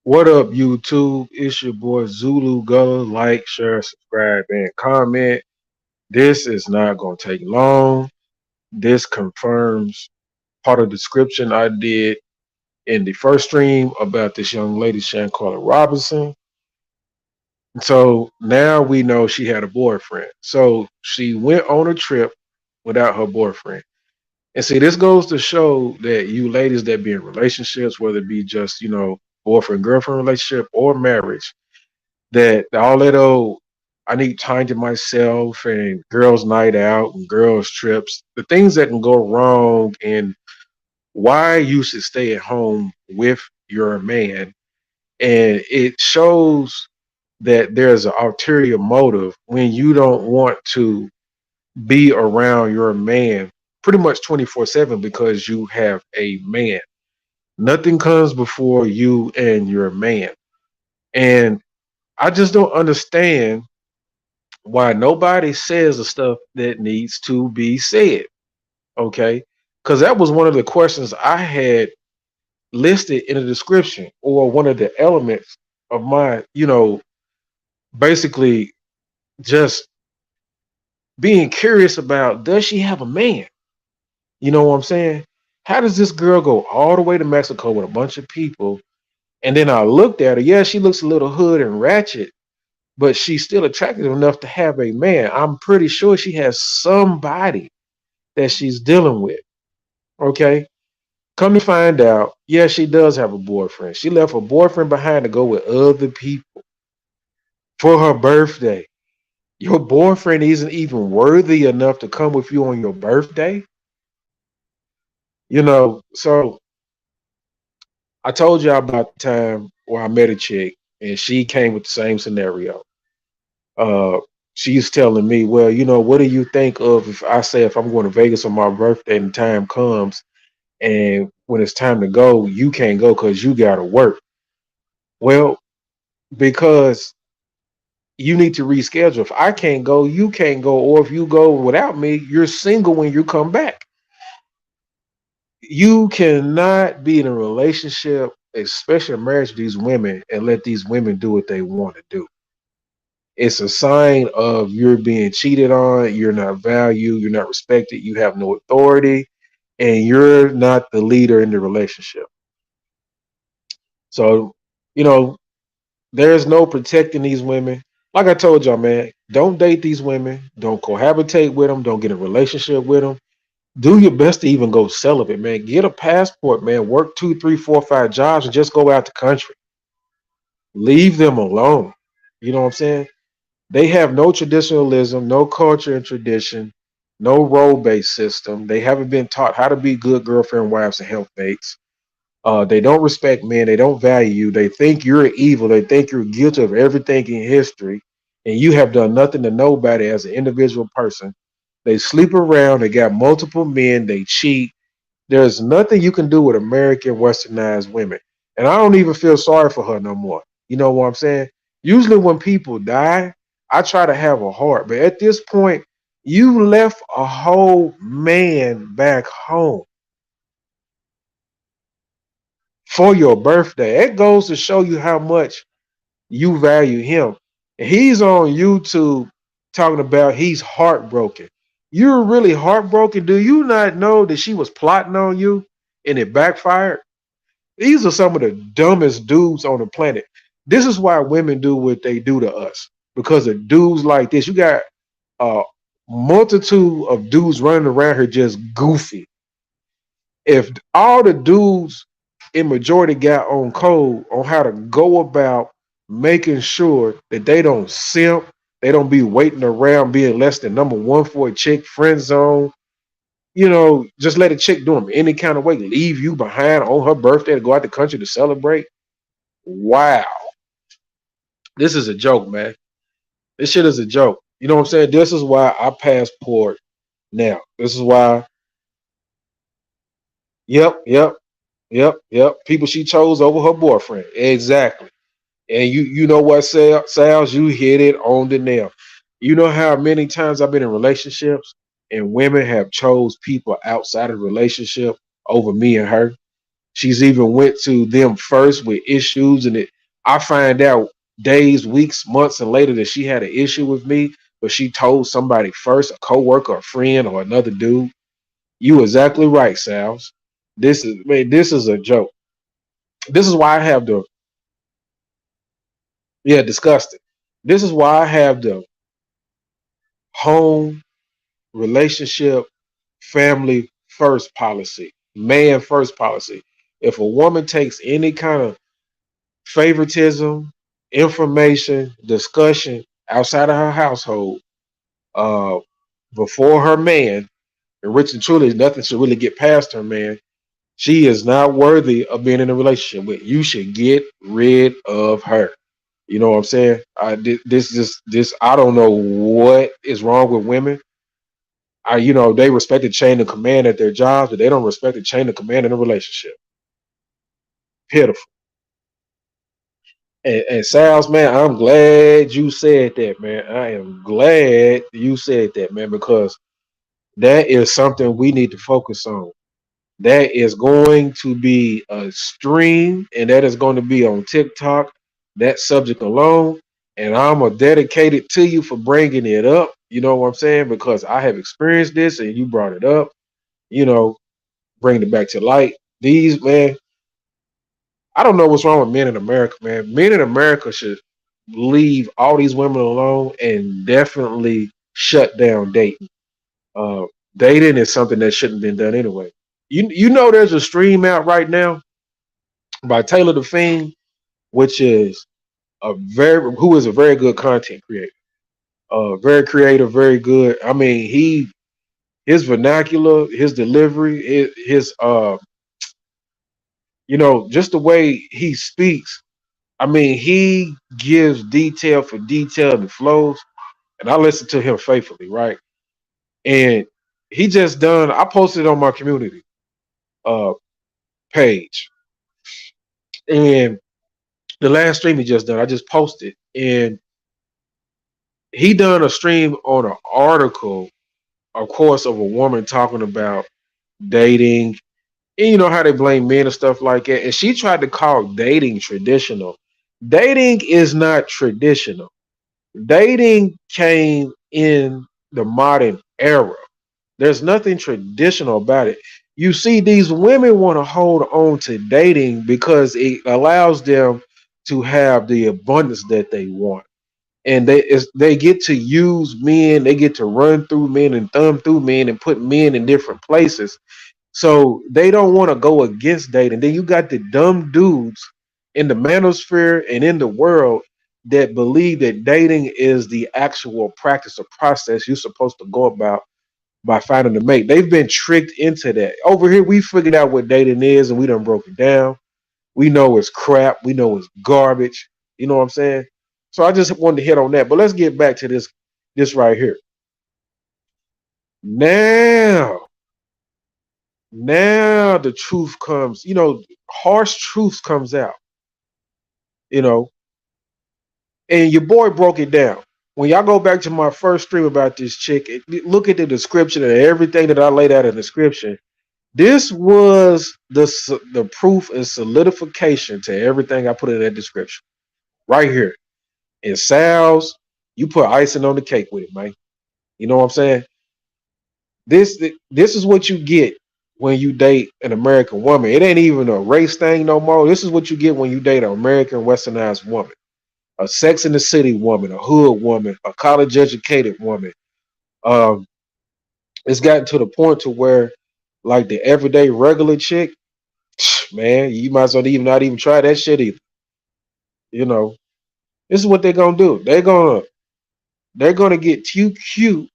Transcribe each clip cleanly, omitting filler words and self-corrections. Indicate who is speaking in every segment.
Speaker 1: What up, YouTube? It's your boy Zulu Gullah. Like, share, subscribe, and comment. This is not going to take long. This confirms part of the description I did in the first stream about this young lady, Shanquella Robinson. So now we know she had a boyfriend. So she went on a trip without her boyfriend. And see, this goes to show that you ladies that be in relationships, whether it be just, boyfriend girlfriend relationship or marriage, that all that old I need time to myself and girls' night out and girls' trips, the things that can go wrong and why you should stay at home with your man. And it shows that there's an ulterior motive when you don't want to be around your man pretty much 24/7 because you have a man. Nothing comes before you and your man. And I just don't understand why nobody says the stuff that needs to be said. Okay. Because that was one of the questions I had listed in the description, or one of the elements of my, basically just being curious about, does she have a man? You know what I'm saying? How does this girl go all the way to Mexico with a bunch of people? And then I looked at her. Yeah, she looks a little hood and ratchet, but she's still attractive enough to have a man. I'm pretty sure she has somebody that she's dealing with. Okay. Come to find out, yeah, she does have a boyfriend. She left her boyfriend behind to go with other people for her birthday. Your boyfriend isn't even worthy enough to come with you on your birthday. So I told you about the time where I met a chick and she came with the same scenario. Uh, she's telling me, well, what do you think of if I say if I'm going to Vegas on my birthday and the time comes and when it's time to go, you can't go because you got to work? Well, because you need to reschedule. If I can't go, you can't go. Or if you go without me, you're single when you come back. You cannot be in a relationship, especially a marriage, with these women and let these women do what they want to do. It's a sign of you're being cheated on, you're not valued, you're not respected, you have no authority, and you're not the leader in the relationship. So, you know, there's no protecting these women. Like I told y'all, man, don't date these women. Don't cohabitate with them. Don't get in a relationship with them. Do your best to even go celibate, man. Get a passport, man. Work two, three, four, five jobs and just go out the country. Leave them alone. You know what I'm saying? They have no traditionalism, no culture and tradition, no role based system. They haven't been taught how to be good girlfriend, wives, and helpmates. They don't respect men. They don't value you. They think you're evil. They think you're guilty of everything in history, and you have done nothing to nobody as an individual person. They sleep around. They got multiple men. They cheat. There's nothing you can do with American westernized women, and I don't even feel sorry for her no more. You know what I'm saying? Usually, when people die, I try to have a heart, but at this point, you left a whole man back home for your birthday. It goes to show you how much you value him. And he's on YouTube talking about he's heartbroken. You're really heartbroken. Do you not know that she was plotting on you and it backfired? These are some of the dumbest dudes on the planet. This is why women do what they do to us, because of dudes like this. You got a multitude of dudes running around here just goofy. If all the dudes in majority got on code on how to go about making sure that they don't simp, they don't be waiting around being less than number one for a chick, friend zone, just let a chick do them any kind of way, leave you behind on her birthday to go out the country to celebrate. Wow. This is a joke, man. This shit is a joke. You know what I'm saying? This is why I passport now. This is why, yep, yep. People she chose over her boyfriend. Exactly. And you know what, Sals, you hit it on the nail. You know how many times I've been in relationships and women have chose people outside of the relationship over me and her. She's even went to them first with issues, and I find out days, weeks, months, and later that she had an issue with me, but she told somebody first, a coworker, a friend, or another dude. You exactly right, Sal's. This is a joke. This is why I have the yeah, disgusting. This is why I have the home relationship family first policy, man first policy. If a woman takes any kind of favoritism, information, discussion outside of her household, uh, before her man, and rich and truly, nothing should really get past her man. She is not worthy of being in a relationship with. You should get rid of her. You know what I'm saying? This. I don't know what is wrong with women. They respect the chain of command at their jobs, but they don't respect the chain of command in a relationship. Pitiful. And Sal's, man, I'm glad you said that, man. I am glad you said that, man, because that is something we need to focus on. That is going to be a stream, and that is going to be on TikTok. That subject alone, and I'm a dedicated to you for bringing it up. You know what I'm saying? Because I have experienced this, and you brought it up. You know, bring it back to light. These man, I don't know what's wrong with men in America, man. Men in America should leave all these women alone and definitely shut down dating. Uh, Dating is something that shouldn't have been done anyway. You know, there's a stream out right now by Taylor the Fiend, which is who is a very good content creator. Very creative, very good. I mean, his vernacular, his delivery, just the way he speaks. I mean, he gives detail for detail and flows, and I listen to him faithfully, right? And he just done. I posted it on my community uh page, and the last stream he just done, I just posted, and he done a stream on an article, of course, of a woman talking about dating, and you know how they blame men and stuff like that, and she tried to call dating traditional. Dating is not traditional. Dating came in the modern era. There's nothing traditional about it. You see, these women want to hold on to dating because it allows them to have the abundance that they want. And they get to use men, they get to run through men and thumb through men and put men in different places. So they don't want to go against dating. Then you got the dumb dudes in the manosphere and in the world that believe that dating is the actual practice or process you're supposed to go about by finding a mate. They've been tricked into that. Over here, we figured out what dating is and we done broke it down. We know it's crap. We know it's garbage. You know what I'm saying? So I just wanted to hit on that. But let's get back to this right here. Now, now the truth comes, harsh truth comes out, you know, and your boy broke it down. When y'all go back to my first stream about this chick, look at the description and everything that I laid out in the description. This was the proof and solidification to everything I put in that description. Right here. In Sal's, you put icing on the cake with it, man. You know what I'm saying? This is what you get when you date an American woman. It ain't even a race thing no more. This is what you get when you date an American westernized woman. A Sex in the City woman, a hood woman, a college educated woman. Um, it's gotten to the point to where like the everyday regular chick, man, you might as well even not even try that shit either. You know, this is what they're gonna do. They're gonna get too cute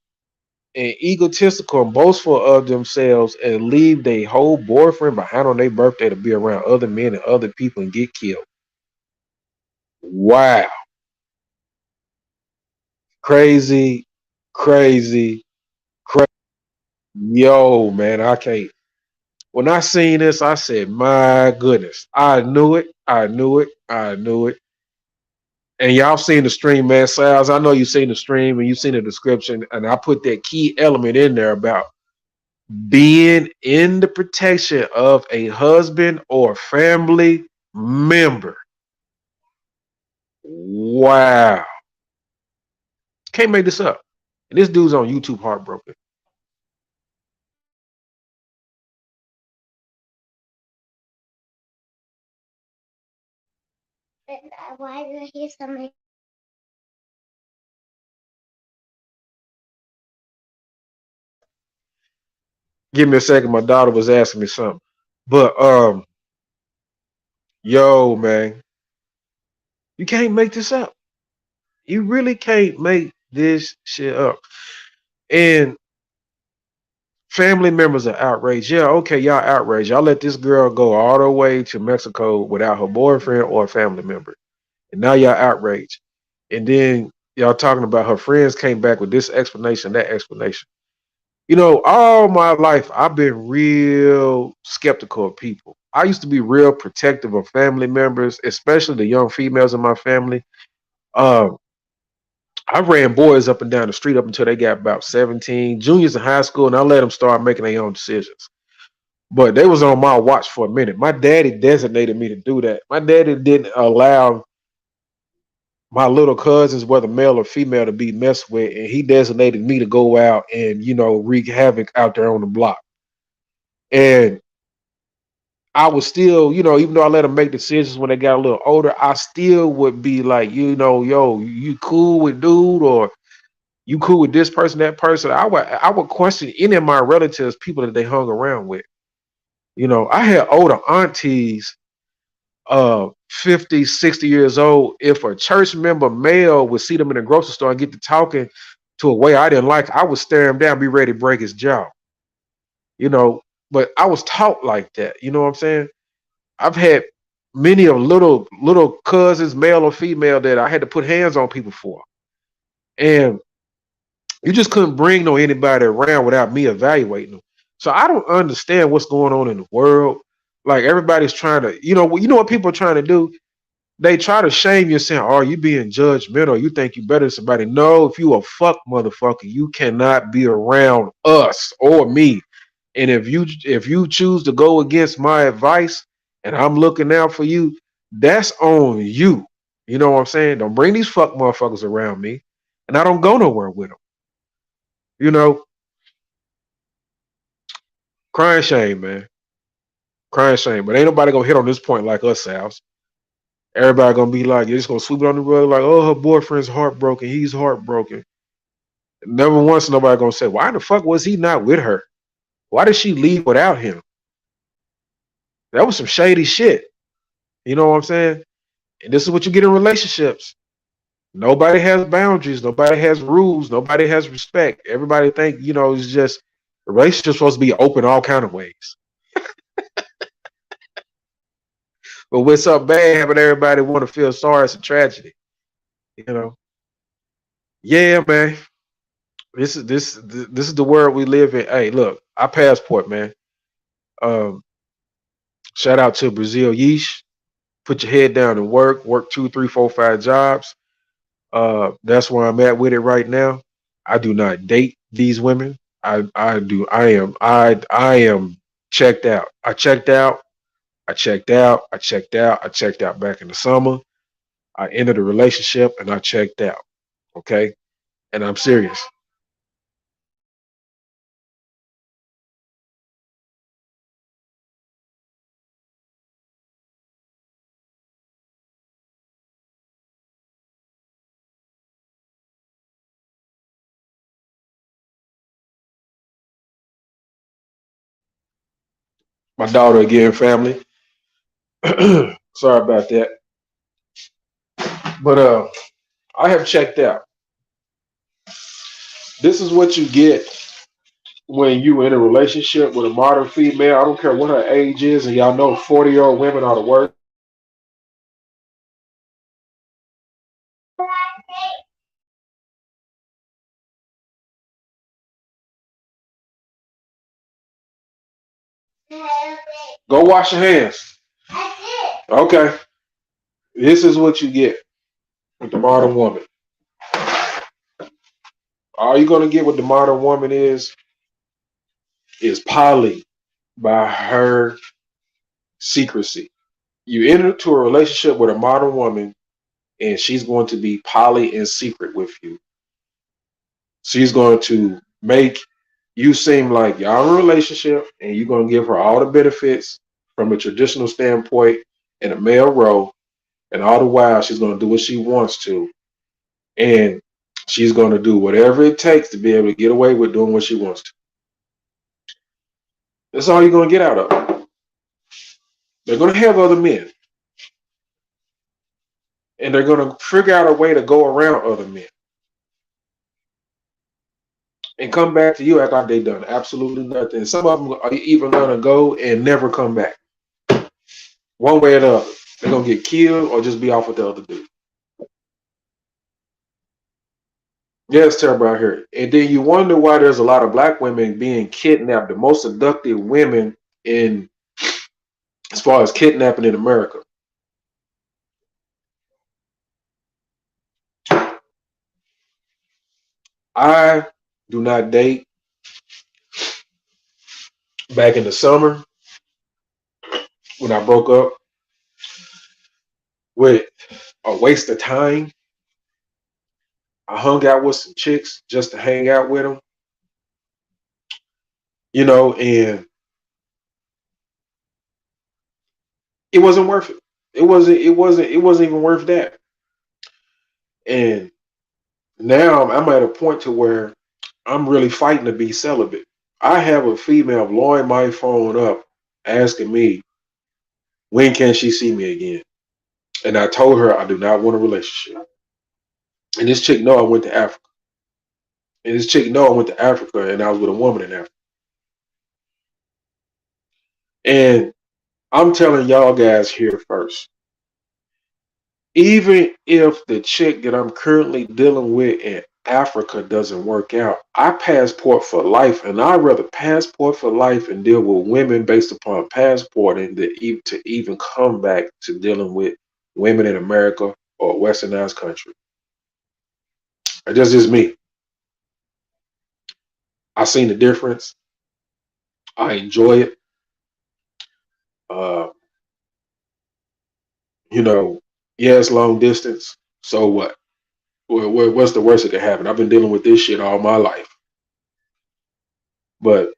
Speaker 1: and egotistical and boastful of themselves and leave their whole boyfriend behind on their birthday to be around other men and other people and get killed. Wow. Crazy, crazy, crazy. Yo, man, I can't. When I seen this, I said, my goodness. I knew it. I knew it. I knew it. And y'all seen the stream, man. Sales, I know you seen the stream and you seen the description, and I put that key element in there about being in the protection of a husband or family member. Wow. Can't make this up. And this dude's on YouTube heartbroken. Give me a second. My daughter was asking me something. But yo, man, you can't make this up. You really can't make this shit up. And family members are outraged. Yeah, okay, y'all outraged. Y'all let this girl go all the way to Mexico without her boyfriend or a family member. And now y'all outraged. And then y'all talking about her friends came back with this explanation, that explanation. You know, all my life I've been real skeptical of people. I used to be real protective of family members, especially the young females in my family. Um, I ran boys up and down the street up until they got about 17, juniors in high school, and I let them start making their own decisions. But they was on my watch for a minute. My daddy designated me to do that. My daddy didn't allow my little cousins, whether male or female, to be messed with, and he designated me to go out and wreak havoc out there on the block. And I was still, even though I let them make decisions when they got a little older, I still would be like, yo, you cool with dude, or you cool with this person, that person. I would question any of my relatives, people that they hung around with. I had older aunties, 50, 60 years old. If a church member male would see them in the grocery store and get to talking to a way I didn't like, I would stare him down, be ready to break his jaw. You know, but I was taught like that. You know what I'm saying? I've had many of little cousins, male or female, that I had to put hands on people for. And you just couldn't bring no anybody around without me evaluating them. So I don't understand what's going on in the world. Like everybody's trying to, you know what people are trying to do? They try to shame you, saying, "Oh, you being judgmental? You think you better than somebody?" No, if you a fuck motherfucker, you cannot be around us or me. And if you choose to go against my advice, and I'm looking out for you, that's on you. You know what I'm saying? Don't bring these fuck motherfuckers around me, and I don't go nowhere with them. You know, crying shame, man, crying shame. But ain't nobody gonna hit on this point like us, Sal's. Everybody gonna be like, you're just gonna sweep it on the rug, like, oh, her boyfriend's heartbroken. He's heartbroken. Never once nobody gonna say, why the fuck was he not with her? Why did she leave without him? That was some shady shit. You know what I'm saying? And this is what you get in relationships. Nobody has boundaries. Nobody has rules. Nobody has respect. Everybody think, it's just a relationship supposed to be open all kind of ways. But when something bad happen, everybody want to feel sorry. It's a tragedy. You know? Yeah, man. This is the world we live in. Hey, look, our passport, man. Um, Shout out to Brazil Yeesh. Put your head down and work two, three, four, five jobs. That's where I'm at with it right now. I do not date these women. I am checked out. I checked out. I checked out. I checked out. I checked out back in the summer. I entered a relationship and I checked out. Okay. And I'm serious. My daughter again, family. Sorry about that. But I have checked out. This is what you get when you in a relationship with a modern female. I don't care what her age is, and y'all know 40-year-old women are the worst. Go wash your hands. Okay. This is what you get with the modern woman. All you're gonna get with the modern woman is is poly by her secrecy. You enter into a relationship with a modern woman, and she's going to be poly in secret with you. She's going to make you seem like y'all in a relationship, and you're going to give her all the benefits from a traditional standpoint in a male role, and all the while she's going to do what she wants to, and she's going to do whatever it takes to be able to get away with doing what she wants to. That's all you're going to get out of it. They're going to have other men, and they're going to figure out a way to go around other men and come back to you act like they done absolutely nothing. Some of them are even going to go and never come back, one way or the other. They're going to get killed or just be off with the other dude. Yeah, it's terrible out here. And then you wonder why there's a lot of black women being kidnapped, the most seductive women in as far as kidnapping in America. I do not date. Back in the summer when I broke up with a waste of time, I hung out with some chicks just to hang out with them, and it wasn't worth it. It wasn't even worth that. And now I'm at a point to where I'm really fighting to be celibate. I have a female blowing my phone up asking me when can she see me again. And I told her I do not want a relationship. And this chick know I went to Africa. And this chick know I went to Africa and I was with a woman in Africa. And I'm telling y'all guys here first. Even if the chick that I'm currently dealing with in Africa doesn't work out, I passport for life, and I'd rather passport for life and deal with women based upon passporting than to even come back to dealing with women in America or a westernized country. That's just me. I seen the difference. I enjoy it. Uh, you know, yeah, it's long distance. So what? What's the worst that could happen? I've been dealing with this shit all my life. But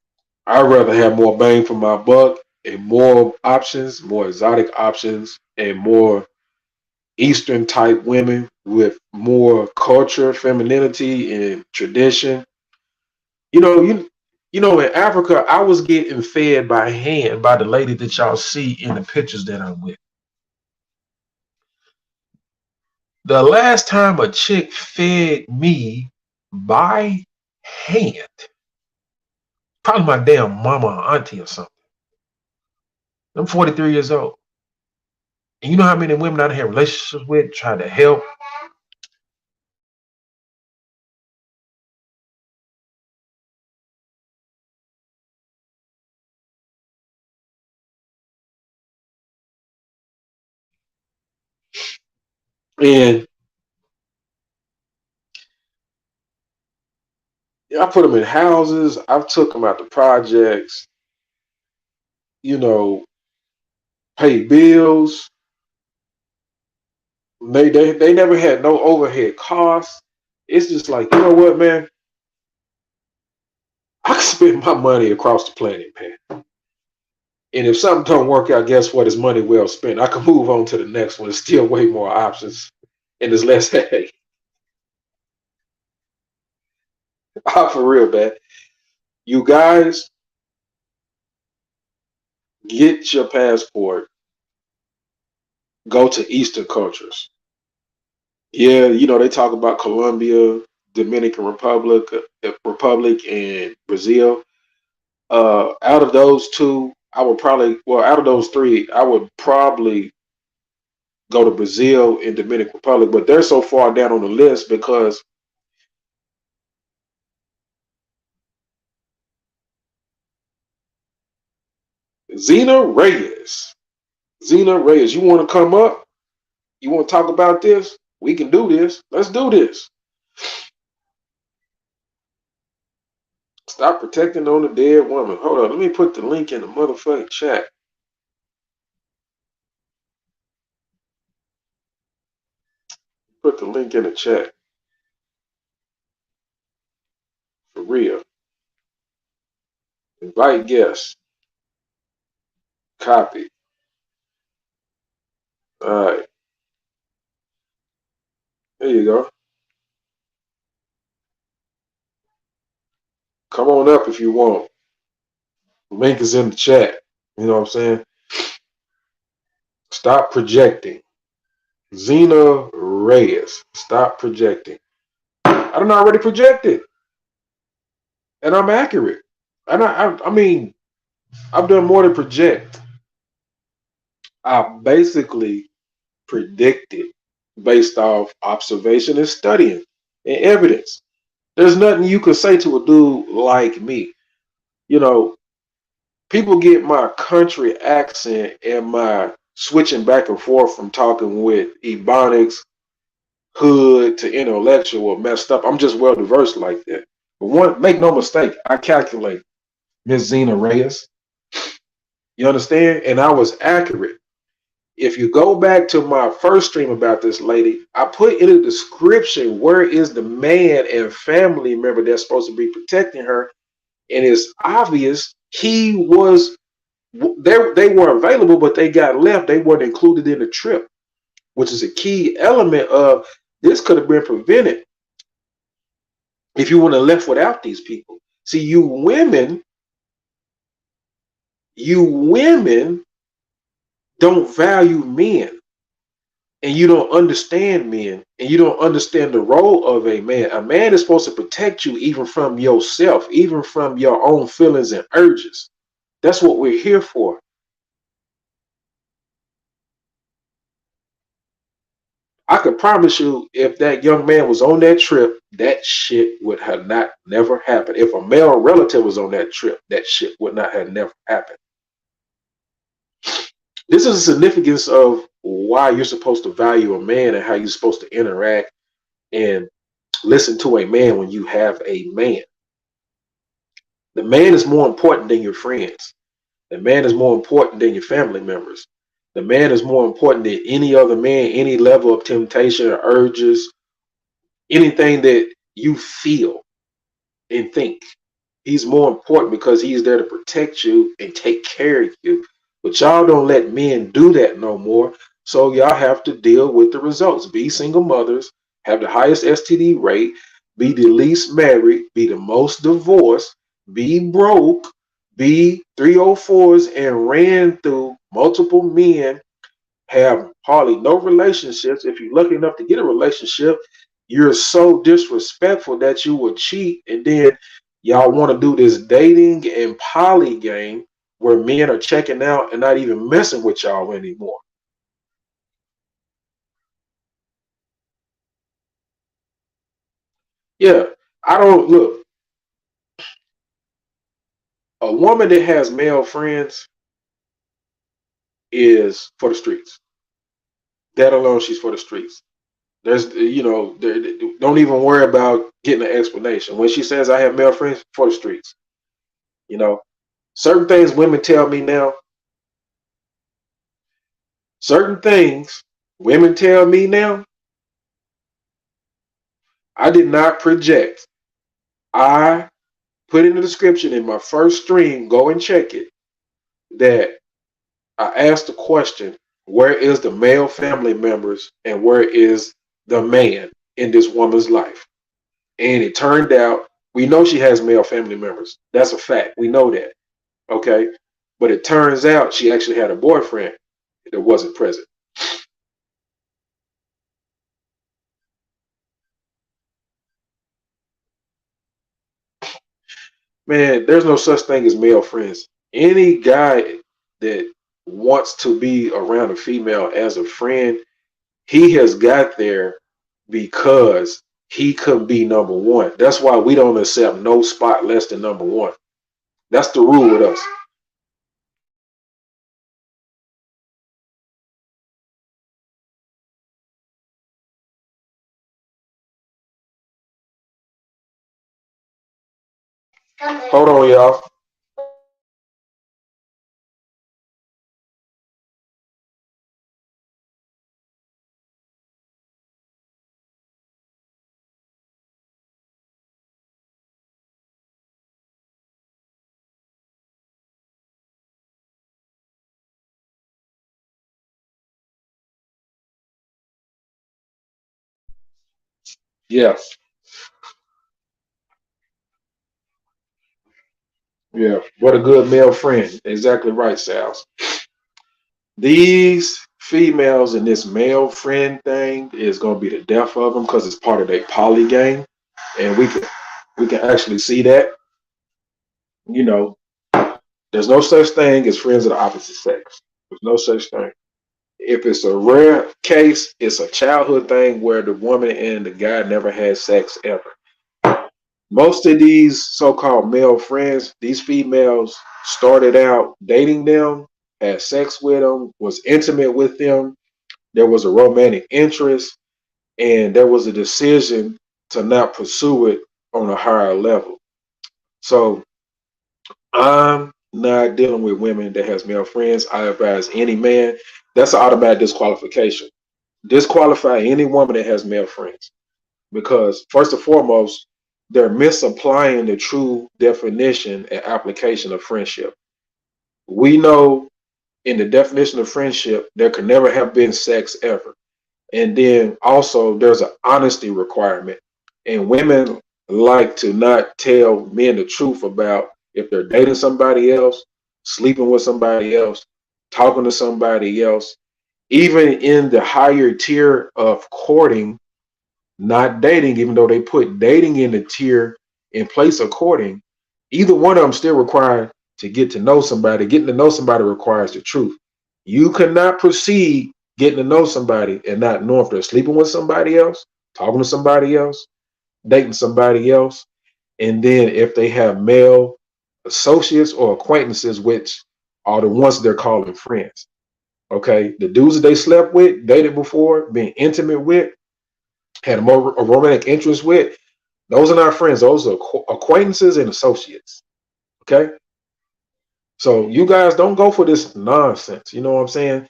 Speaker 1: I'd rather have more bang for my buck and more options, more exotic options, and more Eastern type women with more culture, femininity, and tradition. You know, in Africa, I was getting fed by hand by the lady that y'all see in the pictures that I'm with. The last time a chick fed me by hand, probably my damn mama or auntie or something. I'm 43 years old. And you know how many women I had relationships with, trying to help. And I put them in houses. I've took them out to projects, you know, pay bills. They never had no overhead costs. It's just like, you know what, man? I can spend my money across the planet, man. And if something don't work out, guess what? It's money well spent. I can move on to the next one. There's still way more options. And there's less headache. For real, man. You guys get your passport. Go to Eastern cultures. Yeah, they talk about Colombia, Dominican Republic, and Brazil. Out of those two, out of those three, I would probably go to Brazil and Dominican Republic, but they're so far down on the list because Zena Reyes, Zena Reyes, you want to come up? You want to talk about this? We can do this. Let's do this. Stop protecting on the dead woman. Hold on, let me put the link in the motherfucking chat. Put the link in the chat for real. Invite guests. Copy. All right, there you go. Come on up if you want. Link is in the chat. You know what I'm saying? Stop projecting. Zena Reyes. Stop projecting. I done already projected, and I'm accurate. And I mean, I've done more than project. I basically predicted based off observation and studying and evidence. There's nothing you could say to a dude like me. You know, people get my country accent and my switching back and forth from talking with ebonics, hood to intellectual messed up. I'm just well diverse like that. But one, make no mistake, I calculate Miss Zena Reyes. You understand? And I was accurate. If you go back to my first stream about this lady, I put in the description where is the man and family member that's supposed to be protecting her, and it's obvious he was. They were available, but they got left. They weren't included in the trip, which is a key element of this could have been prevented if you would have left without these people. See, you women don't value men, and you don't understand men, and you don't understand the role of a man. A man is supposed to protect you even from yourself, even from your own feelings and urges. That's what we're here for. I could promise you, if that young man was on that trip, that shit would have not never happened. If a male relative was on that trip, that shit would not have never happened. This is the significance of why you're supposed to value a man and how you're supposed to interact and listen to a man when you have a man. The man is more important than your friends. The man is more important than your family members. The man is more important than any other man, any level of temptation or urges, anything that you feel and think. He's more important because he's there to protect you and take care of you. But y'all don't let men do that no more. So y'all have to deal with the results. Be single mothers, have the highest STD rate, be the least married, be the most divorced, be broke, be 304s and ran through multiple men, have hardly no relationships. If you're lucky enough to get a relationship, you're so disrespectful that you will cheat, and then y'all want to do this dating and poly game where men are checking out and not even messing with y'all anymore. Yeah, I don't look. A woman that has male friends is for the streets. That alone, she's for the streets. There's, don't even worry about getting an explanation. When she says I have male friends, for the streets. You know, certain things women tell me now, certain things women tell me now, I did not project. I put in the description in my first stream, go and check it, that I asked the question, where is the male family members and where is the man in this woman's life? And it turned out, we know she has male family members. That's a fact. We know that. Okay. But it turns out she actually had a boyfriend that wasn't present. Man, there's no such thing as male friends. Any guy that wants to be around a female as a friend, he has got there because he could be number one. That's why we don't accept no spot less than number one. That's the rule with us. Hold on, y'all. Yeah, yeah. What a good male friend. Exactly right, Sal. These females and this male friend thing is gonna be the death of them because it's part of their poly game, and we can actually see that. You know, there's no such thing as friends of the opposite sex. There's no such thing. If it's a rare case, it's a childhood thing where the woman and the guy never had sex ever. Most of these so-called male friends, these females started out dating them, had sex with them, was intimate with them. There was a romantic interest, and there was a decision to not pursue it on a higher level. So I'm not dealing with women that has male friends. I advise any man, that's an automatic disqualification. Disqualify any woman that has male friends because first and foremost, they're misapplying the true definition and application of friendship. We know in the definition of friendship, there can never have been sex ever. And then also there's an honesty requirement. And women like to not tell men the truth about if they're dating somebody else, sleeping with somebody else, talking to somebody else, even in the higher tier of courting, not dating, even though they put dating in the tier in place of courting, either one of them still required to get to know somebody. Getting to know somebody requires the truth. You cannot proceed getting to know somebody and not know if they're sleeping with somebody else, talking to somebody else, dating somebody else, and then if they have male associates or acquaintances, which are the ones they're calling friends. Okay, the dudes that they slept with, dated before, been intimate with, had a romantic interest with, those are not friends. Those are acquaintances and associates. Okay. So you guys don't go for this nonsense. You know what I'm saying?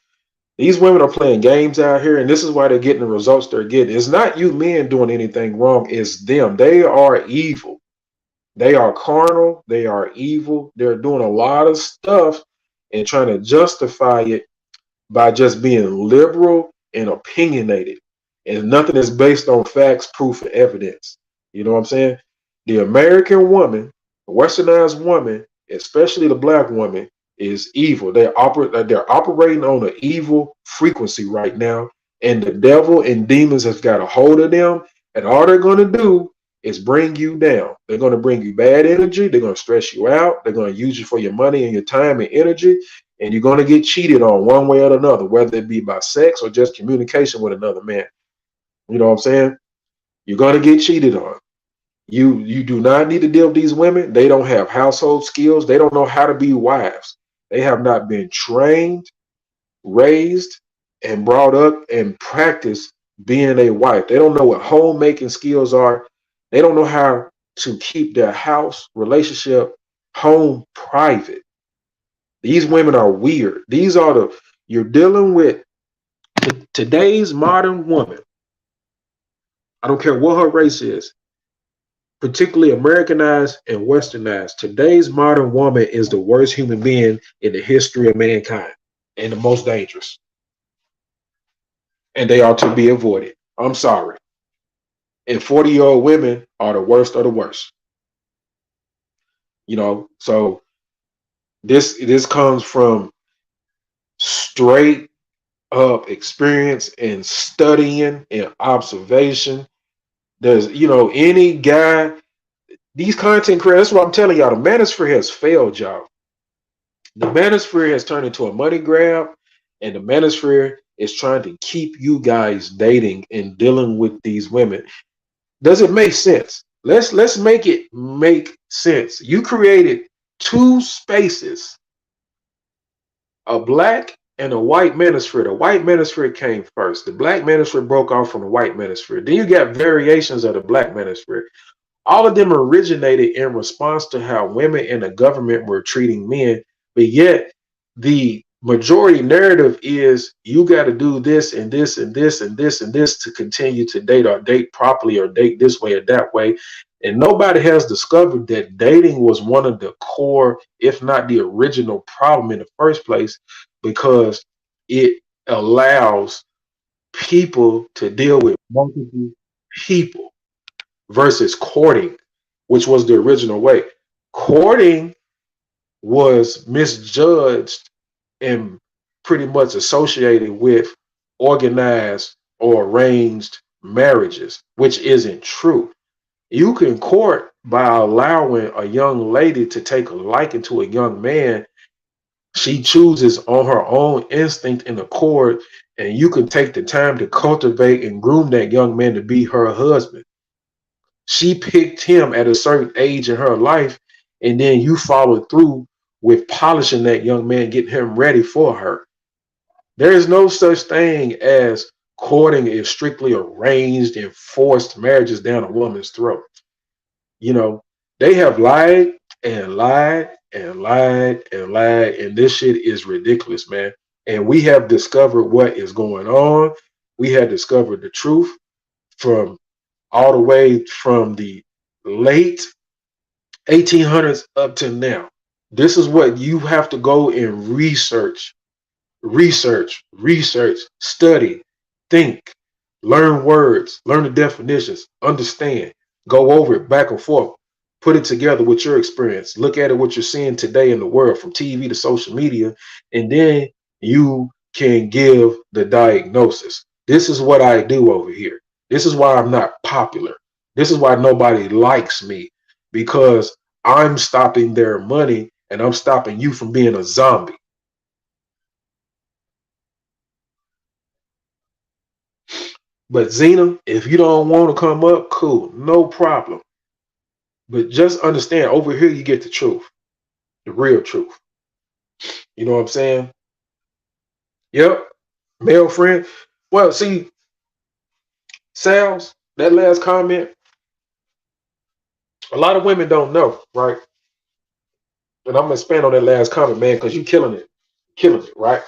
Speaker 1: These women are playing games out here, and this is why they're getting the results they're getting. It's not you men doing anything wrong, it's them. They are evil. They are carnal. They are evil. They're doing a lot of stuff and trying to justify it by just being liberal and opinionated. And nothing is based on facts, proof, and evidence. You know what I'm saying? The American woman, the westernized woman, especially the black woman, is evil. They're operating on an evil frequency right now. And the devil and demons has got a hold of them. And all they're gonna do is bring you down. They're gonna bring you bad energy, they're gonna stress you out, they're gonna use you for your money and your time and energy, and you're going to get cheated on one way or another, whether it be by sex or just communication with another man. You know what I'm saying? You're going to get cheated on. You do not need to deal with these women. They don't have household skills. They don't know how to be wives. They have not been trained, raised, and brought up and practiced being a wife. They don't know what homemaking skills are. They don't know how to keep their house, relationship, home private. These women are weird. These are you're dealing with today's modern woman. I don't care what her race is, particularly Americanized and Westernized. Today's modern woman is the worst human being in the history of mankind and the most dangerous. And they are to be avoided. I'm sorry. And 40-year-old women are the worst of the worst. So this comes from straight up experience and studying and observation. There's, any guy, these content creators, that's what I'm telling y'all. The manosphere has failed y'all. The manosphere has turned into a money grab, and the manosphere is trying to keep you guys dating and dealing with these women. Does it make sense? Let's make it make sense. You created two spaces, a black and a white manosphere. The white manosphere came first. The black manosphere broke off from the white manosphere. Then you got variations of the black manosphere. All of them originated in response to how women and the government were treating men, but yet the majority narrative is you got to do this and this and this and this and this to continue to date or date properly or date this way or that way. And nobody has discovered that dating was one of the core, if not the original problem in the first place, because it allows people to deal with multiple people versus courting, which was the original way. Courting was misjudged and pretty much associated with organized or arranged marriages, which isn't true. You can court by allowing a young lady to take a liking to a young man. She chooses on her own instinct and accord, and you can take the time to cultivate and groom that young man to be her husband. She picked him at a certain age in her life, and then you followed through with polishing that young man, getting him ready for her. There is no such thing as courting is strictly arranged and forced marriages down a woman's throat. You know, they have lied and lied and lied and lied, and this shit is ridiculous, man. And we have discovered what is going on. We have discovered the truth from all the way from the late 1800s up to now. This is what you have to go and research, study, think, learn words, learn the definitions, understand, go over it back and forth, put it together with your experience, look at it what you're seeing today in the world from TV to social media, and then you can give the diagnosis. This is what I do over here. This is why I'm not popular. This is why nobody likes me, because I'm stopping their money and I'm stopping you from being a zombie. But Zena, if you don't want to come up, cool, no problem. But just understand, over here you get the truth, the real truth. You know what I'm saying? Yep, male friend. Well, see, Sal's, that last comment, a lot of women don't know, right? And I'm gonna expand on that last comment, man, because you killing it, right?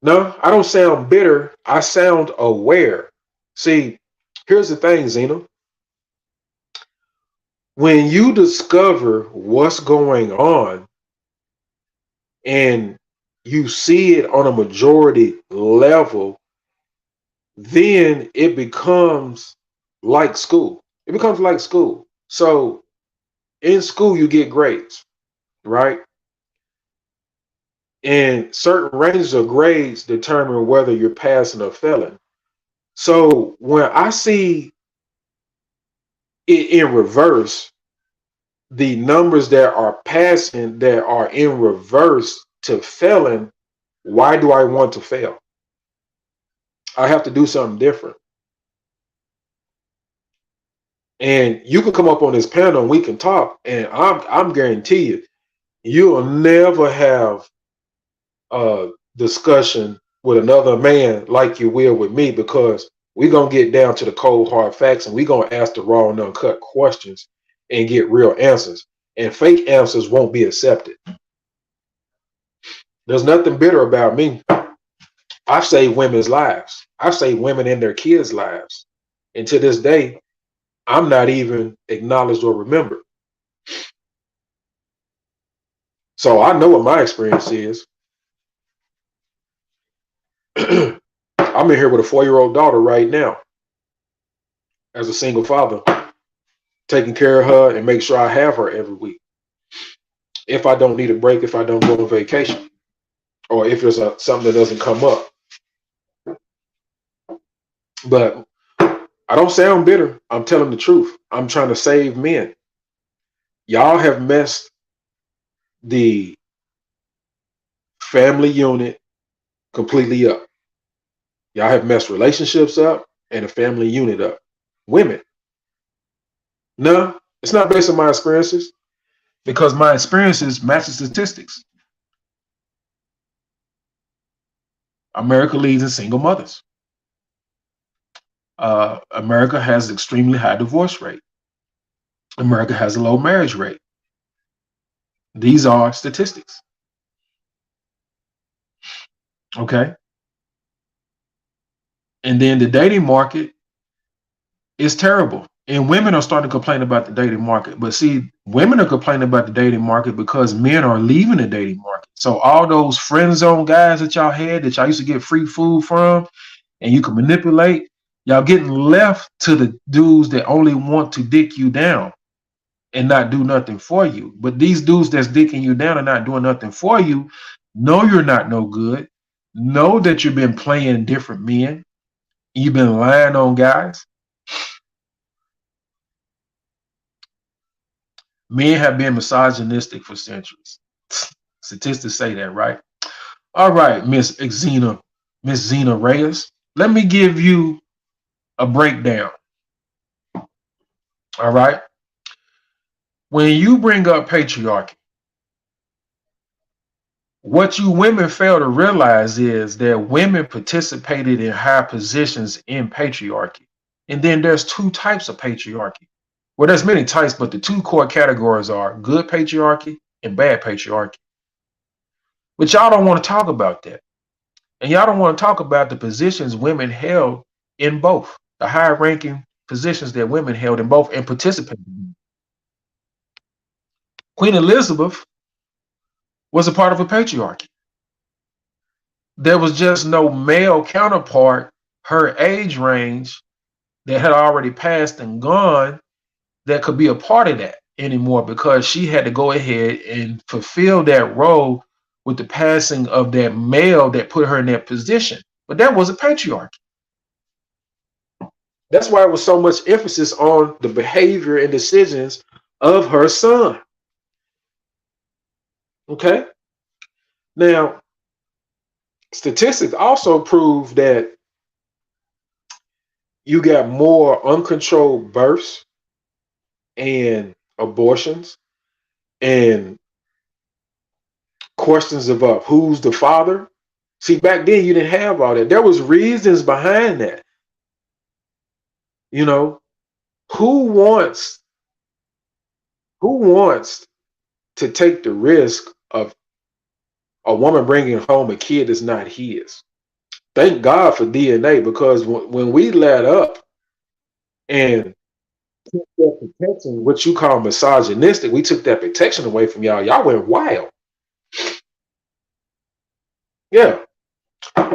Speaker 1: No, I don't sound bitter. I sound aware. See, here's the thing, Zena. When you discover what's going on and you see it on a majority level, then it becomes like school. It becomes like school. So in school, you get grades, right? And certain ranges of grades determine whether you're passing or failing. So when I see it in reverse, the numbers that are passing that are in reverse to failing, why do I want to fail? I have to do something different. And you can come up on this panel and we can talk, and I'm guarantee you, you'll never have a discussion with another man like you will with me, because we're gonna get down to the cold hard facts and we're gonna ask the raw and uncut questions and get real answers. And fake answers won't be accepted. There's nothing bitter about me. I've saved women's lives. I've saved women and their kids' lives. And to this day, I'm not even acknowledged or remembered. So I know what my experience is. I'm in here with a 4-year-old daughter right now as a single father, taking care of her and make sure I have her every week. If I don't need a break, if I don't go on vacation, or if there's something that doesn't come up. But I don't sound bitter. I'm telling the truth. I'm trying to save men. Y'all have messed the family unit completely up. Y'all have messed relationships up and the family unit up. Women. No, it's not based on my experiences, because my experiences match the statistics. America leads in single mothers. America has an extremely high divorce rate. America has a low marriage rate. These are statistics. Okay. And then the dating market is terrible. And women are starting to complain about the dating market. But see, women are complaining about the dating market because men are leaving the dating market. So all those friend zone guys that y'all had that y'all used to get free food from and you can manipulate, y'all getting left to the dudes that only want to dick you down and not do nothing for you. But these dudes that's dicking you down and not doing nothing for you know you're not no good, know that you've been playing different men, you've been lying on guys. Men have been misogynistic for centuries. Statistics say that, right? All right, Miss Xena Reyes. Let me give you a breakdown. All right. When you bring up patriarchy, what you women fail to realize is that women participated in high positions in patriarchy. And then there's two types of patriarchy. Well, there's many types, but the two core categories are good patriarchy and bad patriarchy. But y'all don't want to talk about that. And y'all don't want to talk about the positions women held in both, the high ranking positions that women held in both and participated in. Queen Elizabeth was a part of a patriarchy. There was just no male counterpart her age range that had already passed and gone that could be a part of that anymore because she had to go ahead and fulfill that role with the passing of that male that put her in that position. But that was a patriarchy. That's why it was so much emphasis on the behavior and decisions of her son. Okay. Now, statistics also prove that you got more uncontrolled births and abortions and questions of who's the father. See, back then you didn't have all that. There was reasons behind that. You know, who wants who wants to take the risk of a woman bringing home a kid that's not his? Thank God for DNA because when we let up and took that protection, what you call misogynistic, we took that protection away from y'all. Y'all went wild. Yeah.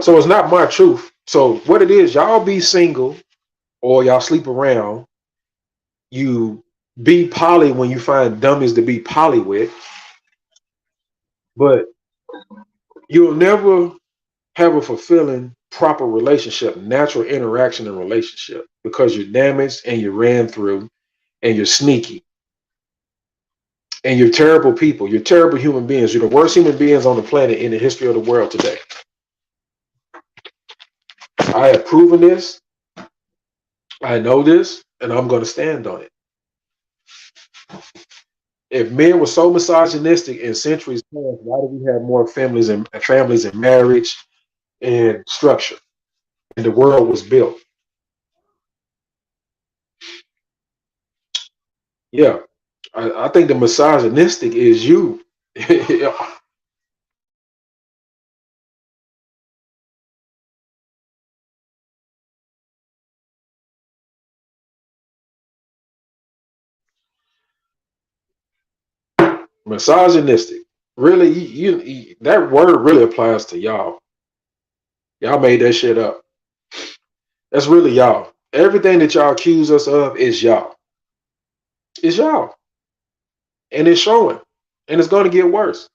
Speaker 1: So it's not my truth. So what it is, y'all be single or y'all sleep around. You be poly when you find dummies to be poly with, but you'll never have a fulfilling, proper relationship, natural interaction and relationship because you're damaged and you ran through and you're sneaky and you're terrible people. You're terrible human beings. You're the worst human beings on the planet in the history of the world today. I have proven this. I know this, and I'm going to stand on it. If men were so misogynistic in centuries past, why do we have more families and marriage and structure? And the world was built. Yeah, I think the misogynistic is you. Misogynistic. Really, that word really applies to y'all. Y'all made that shit up. That's really y'all. Everything that y'all accuse us of is y'all. It's y'all. And it's showing. And it's going to get worse.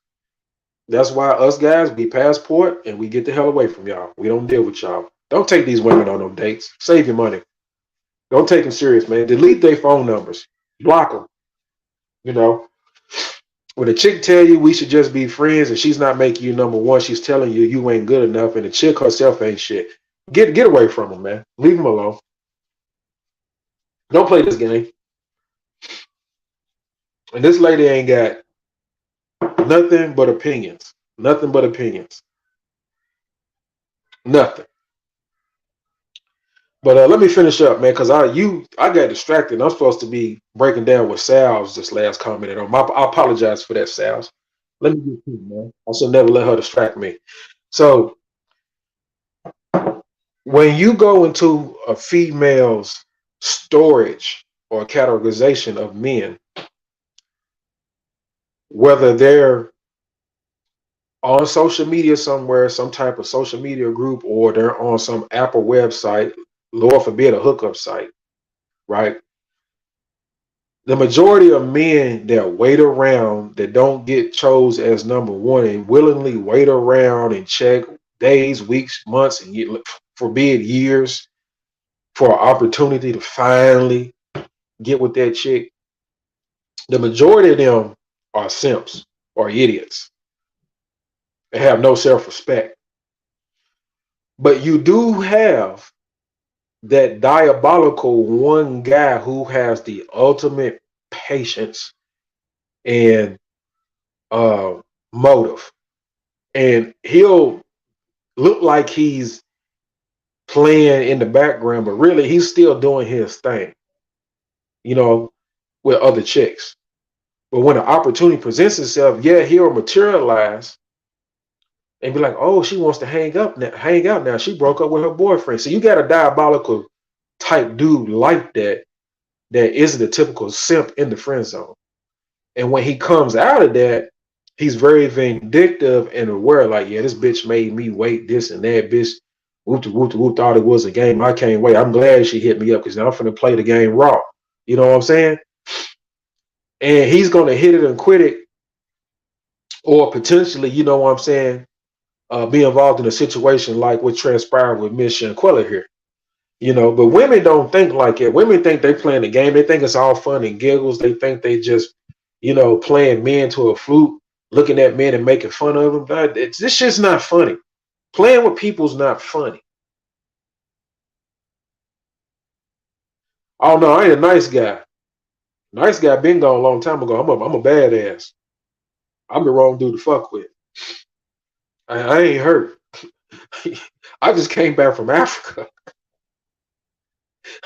Speaker 1: That's why us guys, we passport and we get the hell away from y'all. We don't deal with y'all. Don't take these women on no dates. Save your money. Don't take them serious, man. Delete their phone numbers. Block them. You know, when a chick tell you we should just be friends and she's not making you number one, she's telling you you ain't good enough and the chick herself ain't shit. Get away from them, man. Leave them alone. Don't play this game. And this lady ain't got nothing but opinions. Nothing but opinions. Nothing. But let me finish up, man, because I got distracted. I'm supposed to be breaking down what Sal's just last commented on. I apologize for that, Sal's. Let me get to it, man. I should never let her distract me. So when you go into a female's storage or categorization of men, whether they're on social media somewhere, some type of social media group, or they're on some Apple website, Lord forbid a hookup site, right? The majority of men that wait around, that don't get chose as number one and willingly wait around and check days, weeks, months, and forbid years for an opportunity to finally get with that chick, the majority of them are simps or idiots. They have no self-respect. But you do have that diabolical one guy who has the ultimate patience and uh, motive. And he'll look like he's playing in the background, but really he's still doing his thing, you know, with other chicks. But when an opportunity presents itself, yeah, he'll materialize and be like, "Oh, she wants to hang out now. She broke up with her boyfriend." So you got a diabolical type dude like that that isn't a typical simp in the friend zone. And when he comes out of that, he's very vindictive and aware, like, yeah, this bitch made me wait, this and that. Bitch, whoop to whoop to whoop, thought it was a game. I can't wait. I'm glad she hit me up because now I'm finna play the game raw. You know what I'm saying? And he's gonna hit it and quit it, or potentially, you know what I'm saying, be involved in a situation like what transpired with Miss Shanquella here. You know, but women don't think like it. Women think they playing the game. They think it's all fun and giggles. They think they just, playing men to a flute, looking at men and making fun of them. But this shit's not funny. Playing with people's not funny. Oh no, I ain't a nice guy. Nice guy been gone a long time ago. I'm a badass. I'm the wrong dude to fuck with. I ain't hurt. I just came back from Africa.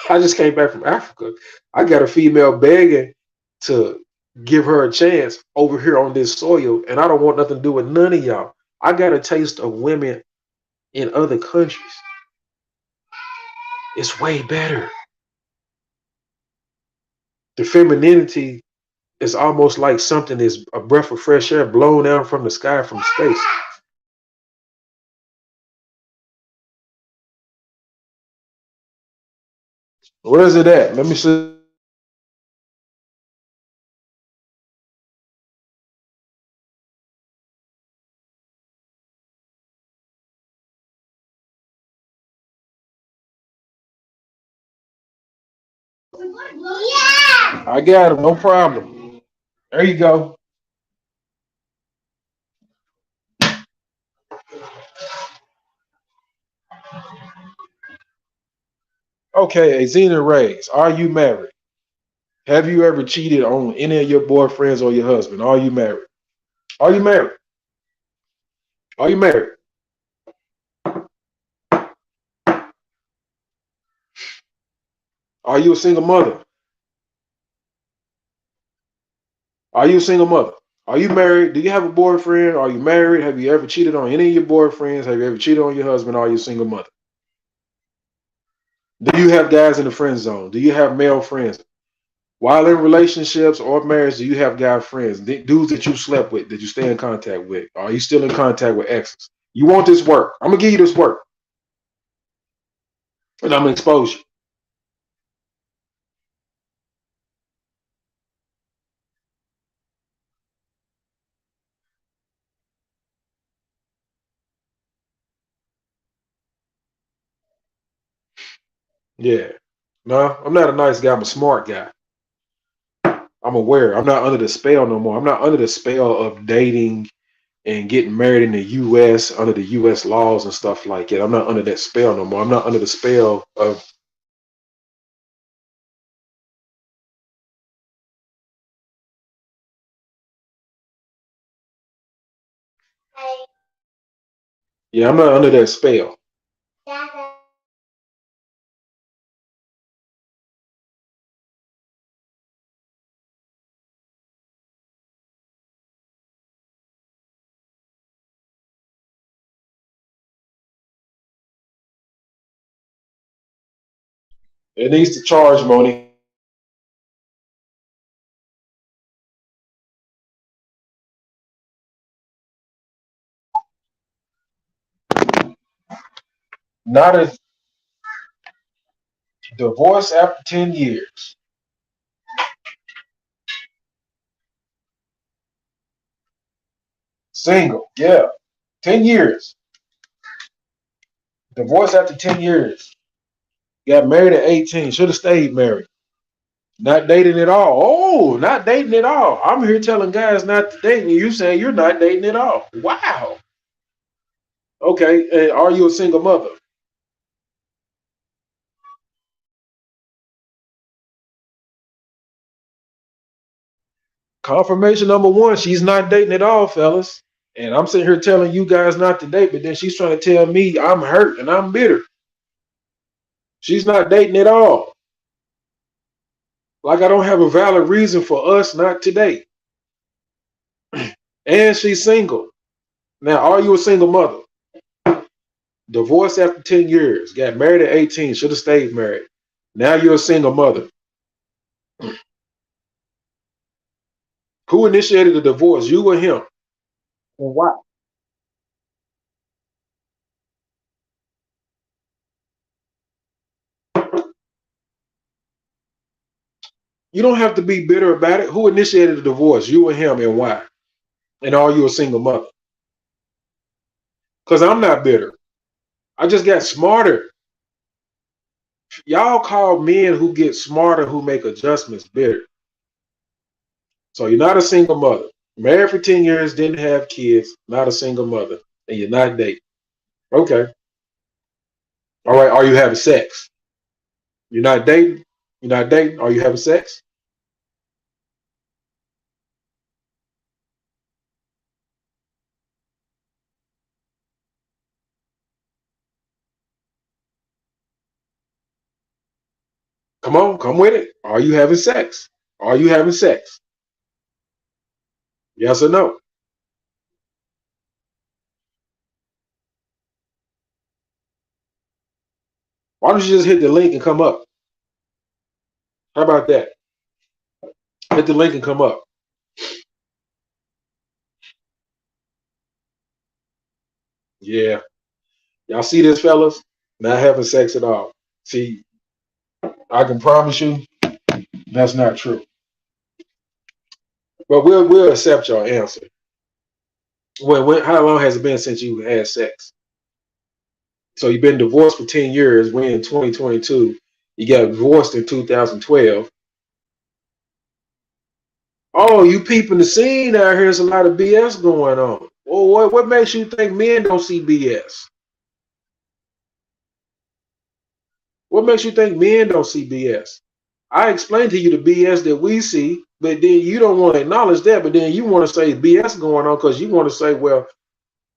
Speaker 1: I just came back from Africa. I got a female begging to give her a chance over here on this soil, and I don't want nothing to do with none of y'all. I got a taste of women in other countries. It's way better. The femininity is almost like something is a breath of fresh air blown down from the sky from space. Where is it at? Let me see. I got him. No problem. There you go. Okay, Xena Reyes, are you married? Have you ever cheated on any of your boyfriends or your husband? Are you married? Are you married? Are you married? Are you a single mother? Are you a single mother? Are you married? Do you have a boyfriend? Are you married? Have you ever cheated on any of your boyfriends? Have you ever cheated on your husband? Are you a single mother? Do you have guys in the friend zone? Do you have male friends? While in relationships or marriage, do you have guy friends? Dudes that you slept with, that you stay in contact with? Are you still in contact with exes? You want this work? I'm gonna give you this work, and I'm gonna expose you. Yeah. No, I'm not a nice guy. I'm a smart guy. I'm aware. I'm not under the spell no more. I'm not under the spell of dating and getting married in the U.S. under the U.S. laws and stuff like that. I'm not under that spell no more. I'm not under the spell of. Yeah, I'm not under that spell. It needs to charge, Moni. Not a divorce after 10 years. Single. Yeah. 10 years. Divorce after 10 years. Got married at 18. Should have stayed married. Not dating at all. Oh, not dating at all. I'm here telling guys not to date, and you saying you're not dating at all. Wow. Okay. And are you a single mother? Confirmation number one, she's not dating at all, fellas. And I'm sitting here telling you guys not to date, but then she's trying to tell me I'm hurt and I'm bitter. She's not dating at all. Like I don't have a valid reason for us not to date. And she's single. Now, are you a single mother? Divorced after 10 years, got married at 18, should have stayed married. Now you're a single mother. Who initiated the divorce? You or him? And why? You don't have to be bitter about it. Who initiated the divorce? You or him, and why? And are you a single mother? Because I'm not bitter. I just got smarter. Y'all call men who get smarter, who make adjustments, bitter. So you're not a single mother. Married for 10 years, didn't have kids, not a single mother, and you're not dating. Okay. All right. Are you having sex? You're not dating? You're not dating? Are you having sex? Come on, come with it. Are you having sex? Are you having sex? Yes or no? Why don't you just hit the link and come up? How about that? Hit the link and come up. Yeah. Y'all see this, fellas? Not having sex at all. See, I can promise you that's not true. But we'll accept your answer. How long has it been since you had sex? So you've been divorced for 10 years. We're in 2022. You got divorced in 2012. Oh, you peeping the scene out here. There's a lot of BS going on. Well, what makes you think men don't see BS? What makes you think men don't see BS? I explained to you the BS that we see, but then you don't want to acknowledge that. But then you want to say BS going on because you want to say, well,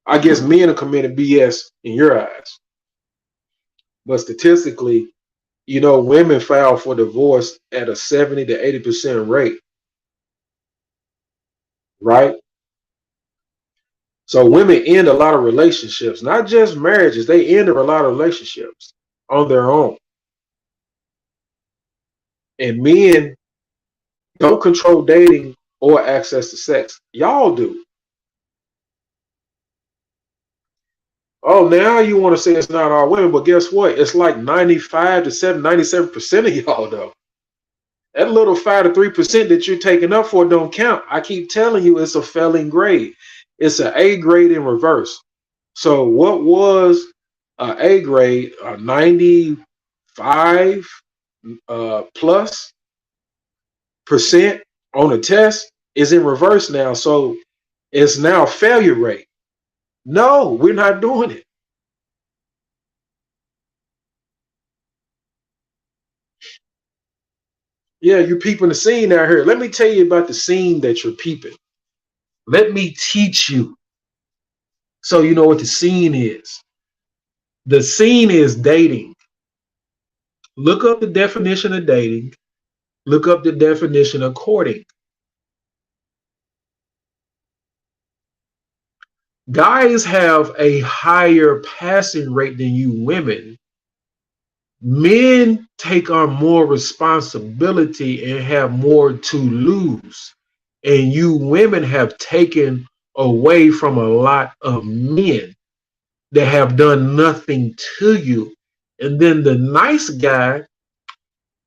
Speaker 1: I guess men are committing BS in your eyes. But statistically, women file for divorce at a 70 to 80% rate, right? So women end a lot of relationships, not just marriages. They end a lot of relationships on their own. And men don't control dating or access to sex. Y'all do. Oh, now you want to say it's not all women, but guess what? It's like 95 to 97% of y'all though. That little 5 to 3% that you're taking up for don't count. I keep telling you it's a failing grade. It's an A grade in reverse. So what was a A grade, a 95 plus percent on a test is in reverse now. So it's now failure rate. No, we're not doing it. Yeah, you're peeping the scene out here. Let me tell you about the scene that you're peeping. Let me teach you so you know what the scene is. The scene is dating. Look up the definition of dating. Look up the definition of courting. Guys have a higher passing rate than you women Men take on more responsibility and have more to lose. And you women have taken away from a lot of men that have done nothing to you. And then the nice guy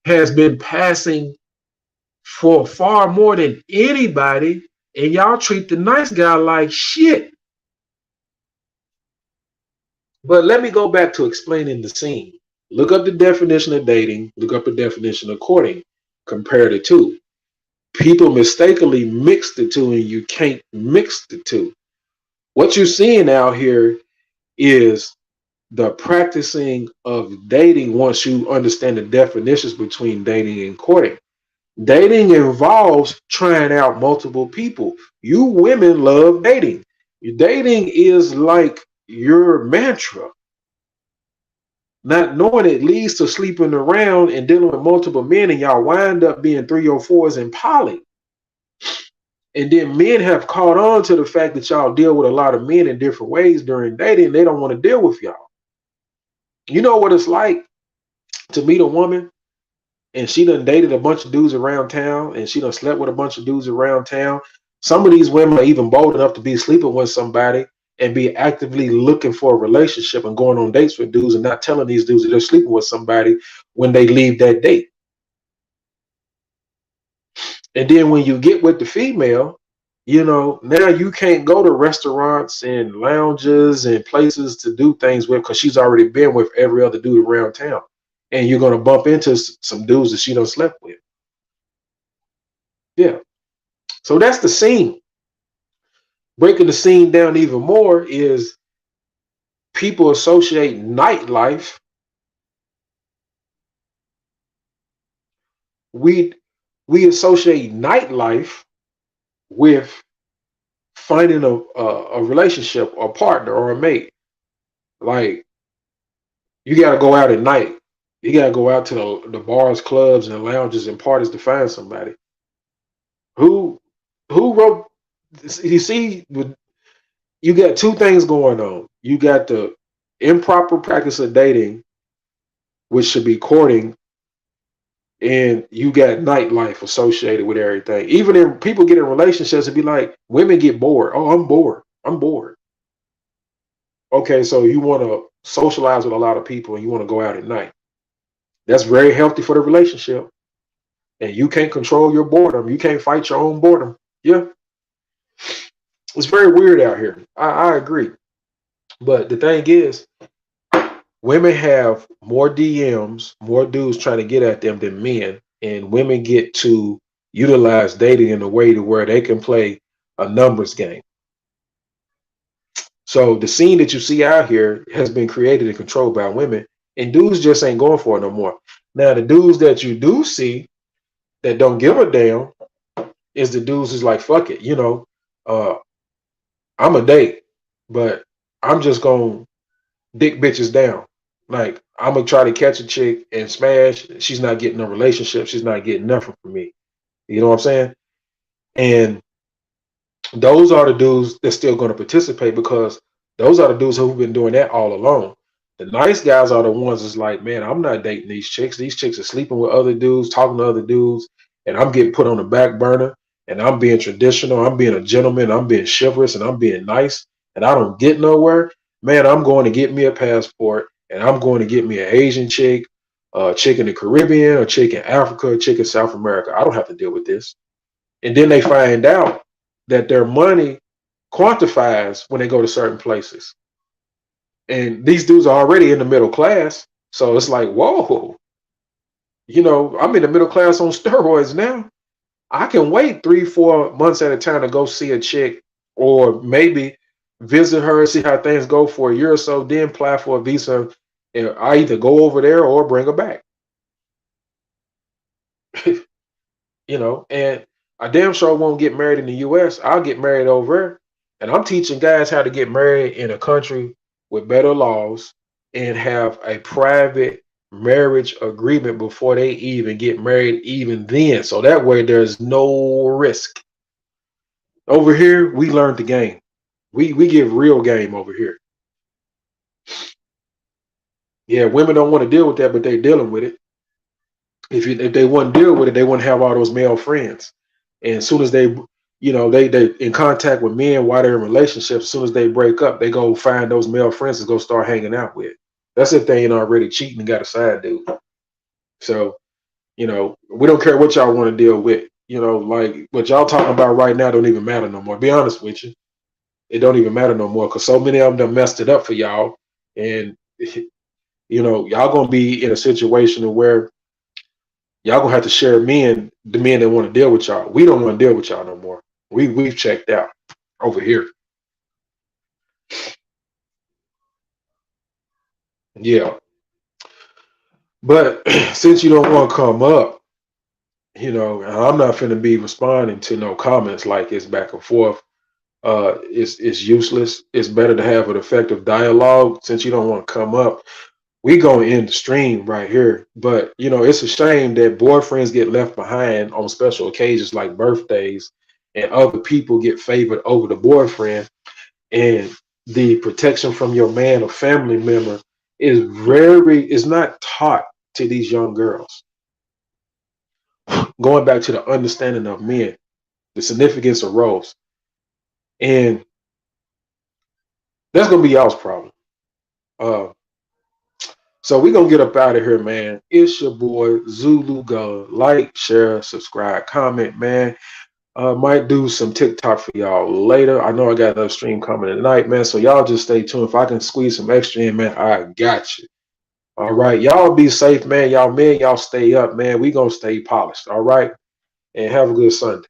Speaker 1: has been passing for far more than anybody, and y'all treat the nice guy like shit. But let me go back to explaining the scene. Look up the definition of dating, look up the definition of courting, compare the two. People mistakenly mix the two, and you can't mix the two. What you're seeing out here is the practicing of dating once you understand the definitions between dating and courting. Dating involves trying out multiple people. You women love dating. Dating is like your mantra. Not knowing it leads to sleeping around and dealing with multiple men, and y'all wind up being 3 or 4s in poly. And then men have caught on to the fact that y'all deal with a lot of men in different ways during dating. They don't want to deal with y'all. You know what it's like to meet a woman and she done dated a bunch of dudes around town and she done slept with a bunch of dudes around town. Some of these women are even bold enough to be sleeping with somebody and be actively looking for a relationship and going on dates with dudes and not telling these dudes that they're sleeping with somebody when they leave that date. And then when you get with the female, now you can't go to restaurants and lounges and places to do things with because she's already been with every other dude around town. And you're going to bump into some dudes that she done slept with. Yeah. So that's the scene. Breaking the scene down even more is people associate nightlife. We associate nightlife with finding a relationship or partner or a mate. Like you got to go out at night. You got to go out to the bars, clubs, and lounges and parties to find somebody. Who wrote? You see, you got two things going on. You got the improper practice of dating, which should be courting, and you got nightlife associated with everything. Even in people get in relationships and be like, women get bored. Oh, I'm bored. I'm bored. Okay, so you want to socialize with a lot of people and you want to go out at night. That's very healthy for the relationship. And you can't control your boredom. You can't fight your own boredom. Yeah, it's very weird out here. I agree. But the thing is, women have more DMs, more dudes trying to get at them than men, and women get to utilize dating in a way to where they can play a numbers game. So the scene that you see out here has been created and controlled by women, and dudes just ain't going for it no more. Now, the dudes that you do see that don't give a damn is the dudes who's like, fuck it, uh, I'm a date, but I'm just gonna dick bitches down. Like I'm gonna try to catch a chick and smash. She's not getting a relationship. She's not getting nothing from me. You know what I'm saying? And those are the dudes that's still going to participate because those are the dudes who've been doing that all along. The nice guys are the ones that's like, man, I'm not dating these chicks. These chicks are sleeping with other dudes, talking to other dudes, and I'm getting put on the back burner. And I'm being traditional. I'm being a gentleman. I'm being chivalrous, and I'm being nice. And I don't get nowhere. Man, I'm going to get me a passport, and I'm going to get me an Asian chick, a chick in the Caribbean, a chick in Africa, a chick in South America. I don't have to deal with this. And then they find out that their money quantifies when they go to certain places. And these dudes are already in the middle class. So it's like, whoa, I'm in the middle class on steroids now. I can wait 3-4 months at a time to go see a chick or maybe visit her and see how things go for a year or so, then apply for a visa. And I either go over there or bring her back. And I damn sure won't get married in the US. I'll get married over there. And I'm teaching guys how to get married in a country with better laws and have a private marriage agreement before they even get married, even then. So that way there's no risk. Over here, we learned the game. We give real game over here. Yeah, women don't want to deal with that, but they dealing with it. If they wouldn't deal with it, they wouldn't have all those male friends. And as soon as they, they in contact with men while they're in relationships, as soon as they break up, they go find those male friends to go start hanging out with. That's if they ain't already cheating and got a side dude. So, we don't care what y'all want to deal with. Like what y'all talking about right now don't even matter no more. Be honest with you. It don't even matter no more because so many of them done messed it up for y'all. And, y'all going to be in a situation where y'all gonna have to share the men that want to deal with y'all. We don't want to deal with y'all no more. We've checked out over here. Yeah. But since you don't want to come up, I'm not finna be responding to no comments like it's back and forth. It's useless. It's better to have an effective dialogue. Since you don't want to come up, we gonna end the stream right here. But it's a shame that boyfriends get left behind on special occasions like birthdays, and other people get favored over the boyfriend. And the protection from your man or family member is not taught to these young girls. Going back to the understanding of men, the significance of roles, and that's gonna be y'all's problem. Uh, so we gonna get up out of here, man. It's your boy Zulu Go. Like, share, subscribe, comment, man. Might do some TikTok for y'all later. I know I got another stream coming tonight, man. So y'all just stay tuned. If I can squeeze some extra in, man, I got you. All right. Y'all be safe, man. Y'all men, y'all stay up, man. We gonna stay polished. All right. And have a good Sunday.